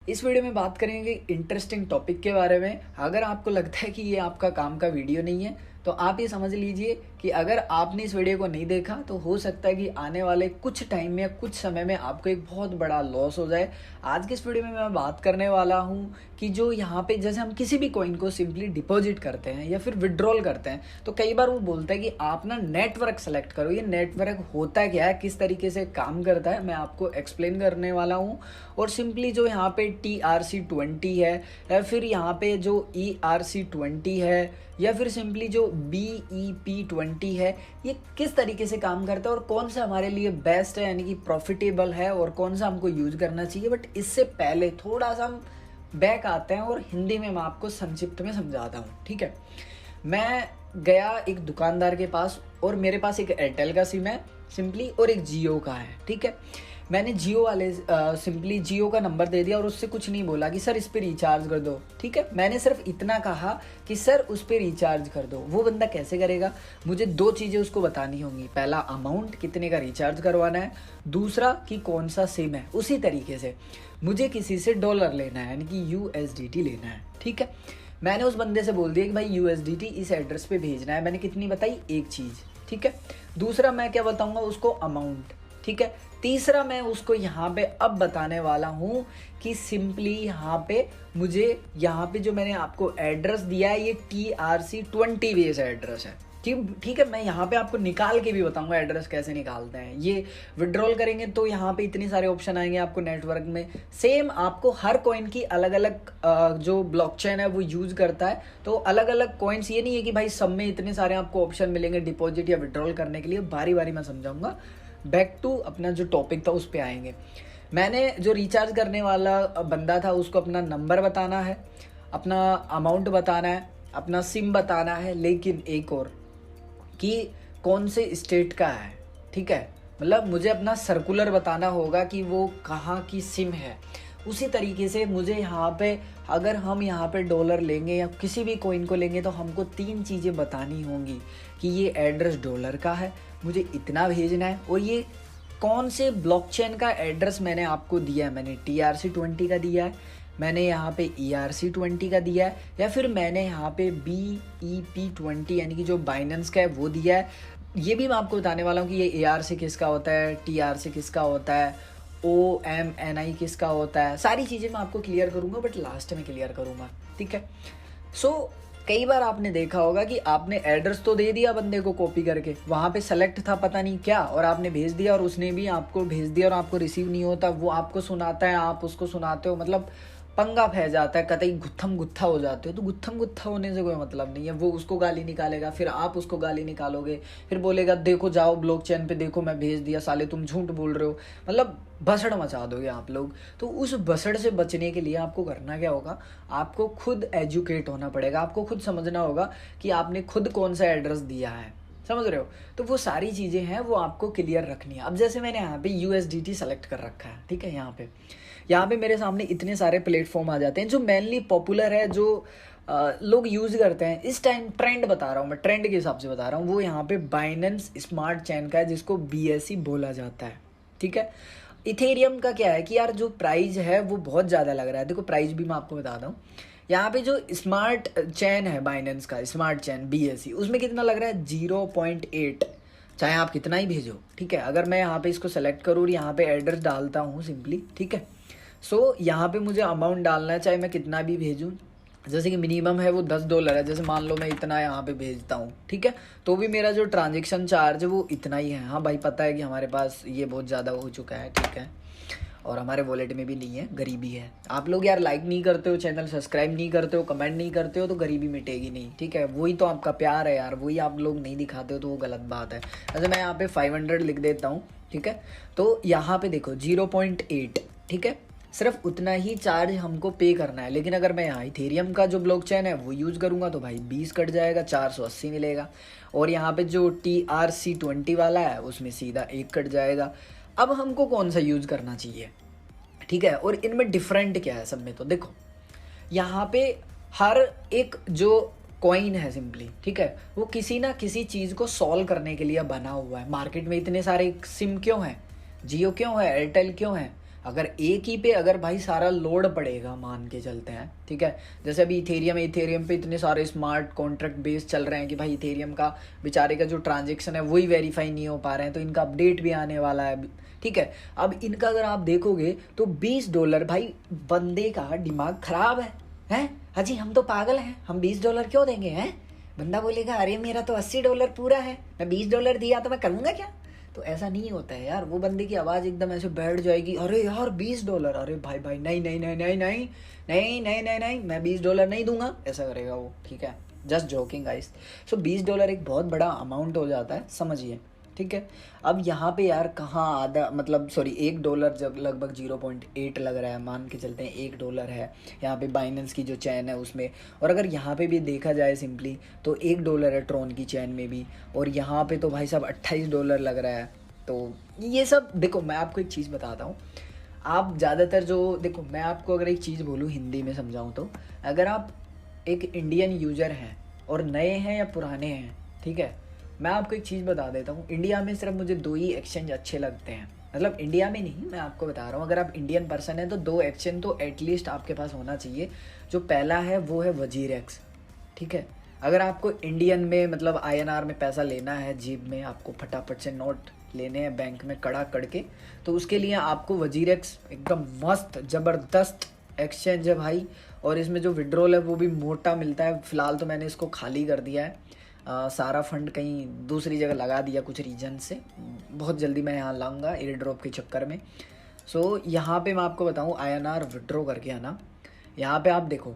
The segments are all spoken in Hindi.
इस वीडियो में बात करेंगे इंटरेस्टिंग टॉपिक के बारे में। अगर आपको लगता है कि ये आपका काम का वीडियो नहीं है तो आप ये समझ लीजिए कि अगर आपने इस वीडियो को नहीं देखा तो हो सकता है कि आने वाले कुछ टाइम में या कुछ समय में आपको एक बहुत बड़ा लॉस हो जाए। आज के इस वीडियो में मैं बात करने वाला हूँ कि जो यहाँ पे जैसे हम किसी भी कॉइन को सिंपली डिपॉजिट करते हैं या फिर विड्रॉल करते हैं तो कई बार वो बोलता है कि आप ना नेटवर्क सेलेक्ट करो। ये नेटवर्क होता क्या है, किस तरीके से काम करता है, मैं आपको एक्सप्लेन करने वाला हूँ। और सिंपली जो यहाँ पे TRC20 है या फिर यहाँ पे जो ERC20 है या फिर सिंपली जो BEP20 है, ये किस तरीके से काम करता है और कौन सा हमारे लिए बेस्ट है यानी कि प्रॉफिटेबल है और कौन सा हमको यूज करना चाहिए। बट इससे पहले थोड़ा सा हम बैक आते हैं और हिंदी में मैं आपको संक्षिप्त में समझाता हूँ। ठीक है, मैं गया एक दुकानदार के पास और मेरे पास एक एयरटेल का सिम है सिंपली और एक जियो का है। ठीक है, मैंने जियो वाले सिंपली जियो का नंबर दे दिया और उससे कुछ नहीं बोला कि सर इस पे रिचार्ज कर दो। ठीक है, मैंने सिर्फ इतना कहा कि सर उस पे रिचार्ज कर दो। वो बंदा कैसे करेगा, मुझे दो चीज़ें उसको बतानी होंगी। पहला अमाउंट कितने का रिचार्ज करवाना है, दूसरा कि कौन सा सिम है। उसी तरीके से मुझे किसी से डॉलर लेना है यानी कि USDT लेना है। ठीक है, मैंने उस बंदे से बोल दिया कि भाई USDT इस एड्रेस पे भेजना है। मैंने कितनी बताई, एक चीज़। ठीक है, दूसरा मैं क्या बताऊंगा उसको, अमाउंट। ठीक है, तीसरा मैं उसको यहाँ पे अब बताने वाला हूँ कि सिंपली यहाँ पे मुझे यहाँ पे जो मैंने आपको एड्रेस दिया है ये TRC20 बेस एड्रेस है। ठीक है, मैं यहाँ पे आपको निकाल के भी बताऊंगा एड्रेस कैसे निकालते हैं। ये विड्रॉल करेंगे तो यहाँ पे इतने सारे ऑप्शन आएंगे आपको नेटवर्क में। सेम आपको हर कॉइन की अलग अलग जो ब्लॉकचेन है वो यूज करता है। तो अलग अलग कॉइन्स, ये नहीं है कि भाई सब में इतने सारे आपको ऑप्शन मिलेंगे डिपॉजिट या विड्रॉल करने के लिए। बारी बारी मैं समझाऊंगा। बैक टू अपना जो टॉपिक था उस पर आएंगे। मैंने जो रिचार्ज करने वाला बंदा था उसको अपना नंबर बताना है, अपना अमाउंट बताना है, अपना सिम बताना है, लेकिन एक और कि कौन से स्टेट का है। ठीक है, मतलब मुझे अपना सर्कुलर बताना होगा कि वो कहाँ की सिम है। उसी तरीके से मुझे यहाँ पे अगर हम यहाँ पे डॉलर लेंगे या किसी भी कॉइन को लेंगे तो हमको तीन चीज़ें बतानी होंगी कि ये एड्रेस डॉलर का है, मुझे इतना भेजना है, और ये कौन से ब्लॉकचेन का एड्रेस मैंने आपको दिया है। मैंने TRC20 का दिया है, मैंने यहाँ पे ERC20 का दिया है, या फिर मैंने यहाँ पे BEP20 यानी कि जो बाइनेंस का है वो दिया है। ये भी मैं आपको बताने वाला हूँ कि ये ARC किसका होता है, TRC किसका होता है, OMNI किसका होता है। सारी चीज़ें मैं आपको क्लियर करूँगा बट लास्ट में क्लियर करूँगा। ठीक है, सो कई बार आपने देखा होगा कि आपने एड्रेस तो दे दिया बंदे को कॉपी करके, वहाँ पे सेलेक्ट था पता नहीं क्या, और आपने भेज दिया और उसने भी आपको भेज दिया और आपको रिसीव नहीं होता। वो आपको सुनाता है, आप उसको सुनाते हो, मतलब पंगा फैल जाता है, कतई गुत्थम गुत्था हो जाते हो। तो गुत्थम गुत्था होने से कोई मतलब नहीं है। वो उसको गाली निकालेगा, फिर आप उसको गाली निकालोगे, फिर बोलेगा देखो जाओ ब्लॉकचेन पे देखो मैं भेज दिया, साले तुम झूठ बोल रहे हो, मतलब भसड़ मचा दोगे आप लोग। तो उस भसड़ से बचने के लिए आपको करना क्या होगा, आपको खुद एजुकेट होना पड़ेगा। आपको खुद समझना होगा कि आपने खुद कौन सा एड्रेस दिया है, समझ रहे हो। तो वो सारी चीज़ें हैं वो आपको क्लियर रखनी है। अब जैसे मैंने यहाँ पे USDT सेलेक्ट कर रखा है। ठीक है, यहाँ पे मेरे सामने इतने सारे प्लेटफॉर्म आ जाते हैं जो मेनली पॉपुलर है, जो लोग यूज़ करते हैं इस टाइम। ट्रेंड बता रहा हूँ मैं, ट्रेंड के हिसाब से बता रहा हूँ। वो यहाँ पे बाइनेंस स्मार्ट चेन का है जिसको BSC बोला जाता है। ठीक है, इथेरियम का क्या है कि यार जो प्राइस है वो बहुत ज़्यादा लग रहा है। देखो प्राइस भी मैं आपको बताता हूँ। यहाँ पे जो स्मार्ट चेन है बाइनेंस का स्मार्ट चेन BSC, उसमें कितना लग रहा है 0.8, चाहे आप कितना ही भेजो। ठीक है, अगर मैं यहाँ पे इसको सेलेक्ट करूँ और यहाँ पे एड्रेस डालता हूँ सिंपली। ठीक है, सो यहाँ पे मुझे अमाउंट डालना है, चाहे मैं कितना भी भेजूँ। जैसे कि मिनिमम है वो $10 है, जैसे मान लो मैं इतना यहाँ पे भेजता हूँ। ठीक है, तो भी मेरा जो ट्रांजेक्शन चार्ज है वो इतना ही है। हाँ भाई, पता है कि हमारे पास ये बहुत ज़्यादा हो चुका है। ठीक है, और हमारे वॉलेट में भी नहीं है, गरीबी है। आप लोग यार लाइक नहीं करते हो, चैनल सब्सक्राइब नहीं करते हो, कमेंट नहीं करते हो, तो गरीबी मिटेगी नहीं। ठीक है, वही तो आपका प्यार है यार, वही आप लोग नहीं दिखाते हो तो वो गलत बात है। जैसे मैं यहाँ पे 500 लिख देता हूँ। ठीक है, तो यहाँ पे देखो 0.8। ठीक है, सिर्फ उतना ही चार्ज हमको पे करना है। लेकिन अगर मैं यहाँ इथेरियम का जो ब्लॉकचेन है वो यूज़ करूँगा तो भाई 20 कट जाएगा, 480 मिलेगा। और यहाँ पे जो TRC20 वाला है उसमें सीधा 1 कट जाएगा। अब हमको कौन सा यूज़ करना चाहिए। ठीक है, और इनमें डिफरेंट क्या है सब में, तो देखो यहाँ पे हर एक जो कॉइन है सिंपली, ठीक है, वो किसी ना किसी चीज़ को सॉल्व करने के लिए बना हुआ है। मार्केट में इतने सारे सिम क्यों हैं, जियो क्यों है, एयरटेल क्यों है, अगर एक ही पे अगर भाई सारा लोड पड़ेगा, मान के चलते हैं, ठीक है, जैसे अभी इथेरियम पे इतने सारे स्मार्ट कॉन्ट्रैक्ट बेस चल रहे हैं कि भाई इथेरियम का बेचारे का जो ट्रांजेक्शन है वही वेरीफाई नहीं हो पा रहे हैं, तो इनका अपडेट भी आने वाला है, ठीक है। अब इनका अगर आप देखोगे तो $20, भाई बंदे का दिमाग खराब है हाजी, हम तो पागल हैं, हम $20 क्यों देंगे हैं। बंदा बोलेगा अरे मेरा तो $80 पूरा है, मैं $20 दिया तो मैं करूँगा क्या। तो ऐसा नहीं होता है यार, वो बंदे की आवाज़ एकदम ऐसे बैठ जाएगी, अरे यार $20, अरे भाई भाई नहीं नहीं नहीं नहीं नहीं नहीं नहीं नहीं नहीं मैं $20 नहीं दूंगा, ऐसा करेगा वो, ठीक है। Just joking guys. सो $20 एक बहुत बड़ा अमाउंट हो जाता है, समझिए, ठीक है। अब यहाँ पे यार कहाँ आधा, मतलब सॉरी $1 जब लगभग 0.8 लग रहा है, मान के चलते हैं $1 है यहाँ पे बाइनेंस की जो चैन है उसमें। और अगर यहाँ पे भी देखा जाए सिंपली तो $1 है ट्रॉन की चैन में भी, और यहाँ पे तो भाई साहब $28 लग रहा है। तो ये सब देखो, मैं आपको एक चीज़ बताता हूँ, आप ज़्यादातर जो देखो, मैं आपको अगर एक चीज़ बोलूँ हिंदी में समझाऊँ तो, अगर आप एक इंडियन यूज़र हैं और नए हैं या पुराने हैं, ठीक है, मैं आपको एक चीज़ बता देता हूँ, इंडिया में सिर्फ मुझे 2 ही एक्सचेंज अच्छे लगते हैं, मतलब इंडिया में नहीं, मैं आपको बता रहा हूँ, अगर आप इंडियन पर्सन हैं तो 2 एक्सचेंज तो एटलीस्ट आपके पास होना चाहिए। जो पहला है वो है वजीरेक्स, ठीक है। अगर आपको इंडियन में मतलब INR में पैसा लेना है, जेब में आपको फटाफट से नोट लेने हैं बैंक में कड़ा करके, तो उसके लिए आपको वजीरेक्स एकदम मस्त ज़बरदस्त एक्सचेंज है भाई। और इसमें जो विड्रॉल है वो भी मोटा मिलता है। फ़िलहाल तो मैंने इसको खाली कर दिया है, सारा फंड कहीं दूसरी जगह लगा दिया कुछ रीजन से, बहुत जल्दी मैं यहाँ लाऊंगा एयर ड्रॉप के चक्कर में। सो यहाँ पे मैं आपको बताऊँ INR विड्रॉ करके है ना, यहाँ पे आप देखो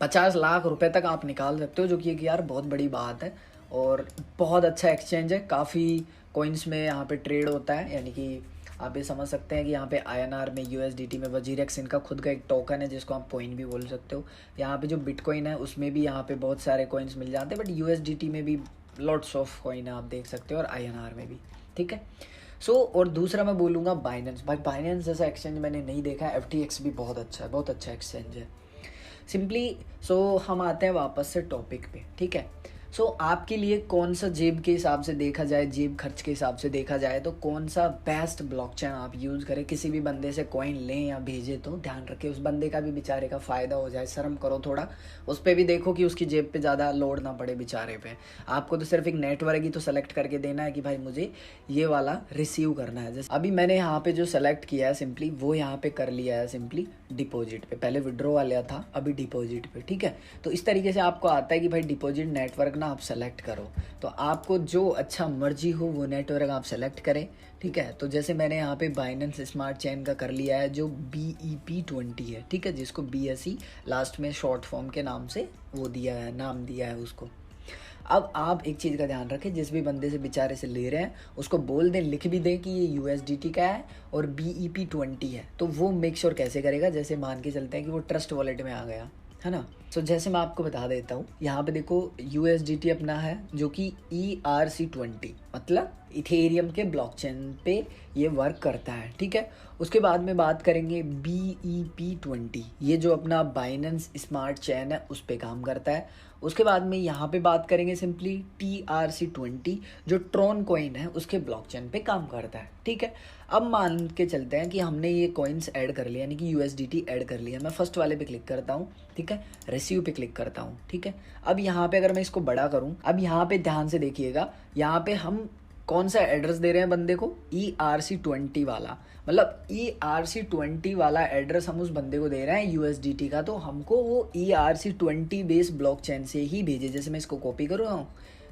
50 लाख रुपए तक आप निकाल सकते हो, जो कि एक यार बहुत बड़ी बात है और बहुत अच्छा एक्सचेंज है। काफ़ी कॉइन्स में यहाँ पे ट्रेड होता है, यानी कि आप ये समझ सकते हैं कि यहाँ पे INR में USDT में वजीरेक्स इनका खुद का एक टोकन है जिसको आप कॉइन भी बोल सकते हो। यहाँ पे जो बिटकॉइन है उसमें भी यहाँ पे बहुत सारे कॉइन्स मिल जाते हैं, बट USDT में भी लॉट्स ऑफ कॉइन है आप देख सकते हो, और INR में भी, ठीक है। सो और दूसरा मैं बोलूँगा बाइनेंस। भाई बाइनेंस जैसा एक्सचेंज मैंने नहीं देखा है, FTX भी बहुत अच्छा है, बहुत अच्छा एक्सचेंज है सिंपली। सो हम आते हैं वापस से टॉपिक पे, ठीक है। सो आपके लिए कौन सा, जेब के हिसाब से देखा जाए, जेब खर्च के हिसाब से देखा जाए तो कौन सा बेस्ट ब्लॉकचेन आप यूज़ करें, किसी भी बंदे से कॉइन लें या भेजें तो ध्यान रखें उस बंदे का भी बेचारे का फ़ायदा हो जाए, शर्म करो थोड़ा, उस पर भी देखो कि उसकी जेब पे ज़्यादा लोड ना पड़े बेचारे पे। आपको तो सिर्फ एक नेटवर्क ही तो सेलेक्ट करके देना है कि भाई मुझे ये वाला रिसीव करना है। जैसे अभी मैंने यहाँ पे जो सेलेक्ट किया है सिंपली, वो यहाँ पे कर लिया है सिंपली डिपॉजिट पे, पहले विड्रॉ वाला था अभी डिपॉजिट पे, ठीक है। तो इस तरीके से आपको आता है कि भाई डिपॉजिट नेटवर्क ना आप सेलेक्ट करो, तो आपको जो अच्छा मर्जी हो वो नेटवर्क आप सेलेक्ट करें, ठीक है। तो जैसे मैंने यहाँ पे बाइनेंस स्मार्ट चेन का कर लिया है जो BEP20 है, ठीक है, जिसको BSE लास्ट में शॉर्ट फॉर्म के नाम से वो दिया है, नाम दिया है उसको। अब आप एक चीज़ का ध्यान रखें, जिस भी बंदे से बेचारे से ले रहे हैं उसको बोल दें, लिख भी दें कि ये USDT का है और BEP20 है, तो वो मेक श्योर कैसे करेगा, जैसे मान के चलते हैं कि वो ट्रस्ट वॉलेट में आ गया है ना। तो जैसे मैं आपको बता देता हूँ, यहाँ पे देखो USDT अपना है जो कि ERC20, मतलब इथेरियम के ब्लॉकचेन पे ये वर्क करता है, ठीक है। उसके बाद में बात करेंगे BEP20, ये जो अपना बाइनेंस स्मार्ट चेन है उस पे काम करता है। उसके बाद में यहाँ पे बात करेंगे सिंपली TRC20 जो ट्रॉन कॉइन है उसके ब्लॉकचेन पे काम करता है, ठीक है। अब मान के चलते हैं कि हमने ये कॉइन्स ऐड कर लिया, यानी कि USDT ऐड कर लिया। मैं फर्स्ट वाले पे क्लिक करता हूँ, ठीक है, रिसीव पे क्लिक करता हूँ, ठीक है। अब यहाँ पे अगर मैं इसको बड़ा करूँ, अब यहाँ पे ध्यान से देखिएगा, यहाँ पे हम कौन सा एड्रेस दे रहे हैं बंदे को, ERC20 वाला, मतलब ERC20 वाला एड्रेस हम उस बंदे को दे रहे हैं USDT का, तो हमको वो ERC20 बेस ब्लॉकचेन से ही भेजे। जैसे मैं इसको कॉपी कर रहा हूँ,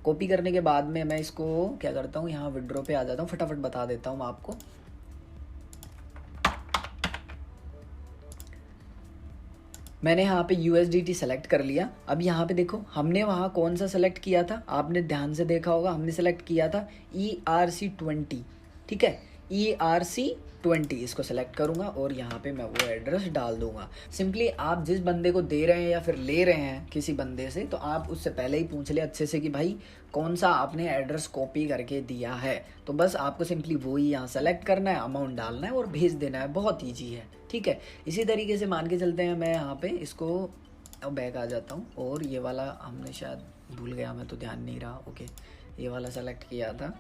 कॉपी करने के बाद में मैं इसको क्या करता हूँ, यहाँ विड्रॉ पे आ जाता हूँ, फटाफट बता देता हूँ आपको। मैंने यहाँ पे USDT सेलेक्ट कर लिया। अब यहाँ पे देखो हमने वहाँ कौन सा सेलेक्ट किया था, आपने ध्यान से देखा होगा, हमने सेलेक्ट किया था ERC20, ठीक है, ERC20 इसको सेलेक्ट करूँगा और यहाँ पे मैं वो एड्रेस डाल दूंगा। सिंपली आप जिस बंदे को दे रहे हैं या फिर ले रहे हैं किसी बंदे से, तो आप उससे पहले ही पूछ ले अच्छे से कि भाई कौन सा आपने एड्रेस कॉपी करके दिया है, तो बस आपको सिंपली वो ही यहाँ सेलेक्ट करना है, अमाउंट डालना है और भेज देना है, बहुत ईजी है, ठीक है। इसी तरीके से मान के चलते हैं, मैं यहाँ पे इसको बैक आ जाता हूँ और ये वाला हमने शायद भूल गया, मैं तो ध्यान नहीं रहा, ओके, ये वाला सेलेक्ट किया था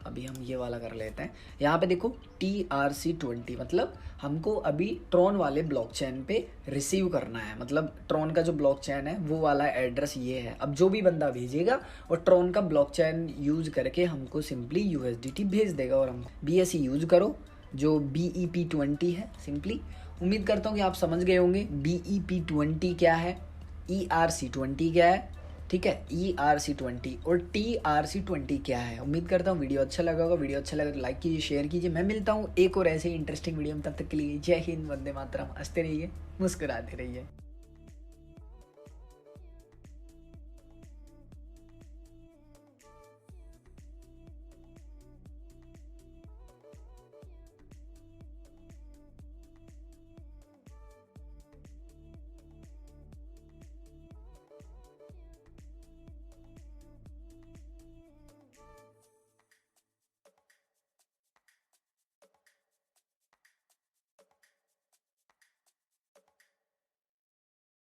अभी हम ये वाला कर लेते हैं। यहाँ पे देखो TRC20 मतलब हमको अभी ट्रॉन वाले ब्लॉकचेन पे रिसीव करना है, मतलब ट्रॉन का जो ब्लॉकचेन है वो वाला एड्रेस ये है। अब जो भी बंदा भेजेगा और ट्रॉन का ब्लॉकचेन यूज करके हमको सिंपली USDT भेज देगा। और हम BSC यूज करो जो BEP20 है सिंपली। उम्मीद करता हूँ कि आप समझ गए होंगे BEP20 क्या है, ERC20 क्या है, ठीक है, ERC20 और TRC20 क्या है। उम्मीद करता हूँ वीडियो अच्छा लगा होगा। वीडियो अच्छा लगा तो लाइक कीजिए, शेयर कीजिए। मैं मिलता हूँ एक और ऐसे इंटरेस्टिंग वीडियो में, तब तक के लिए जय हिंद, वंदे मातरम। हंसते रहिए, मुस्कुराते रहिए।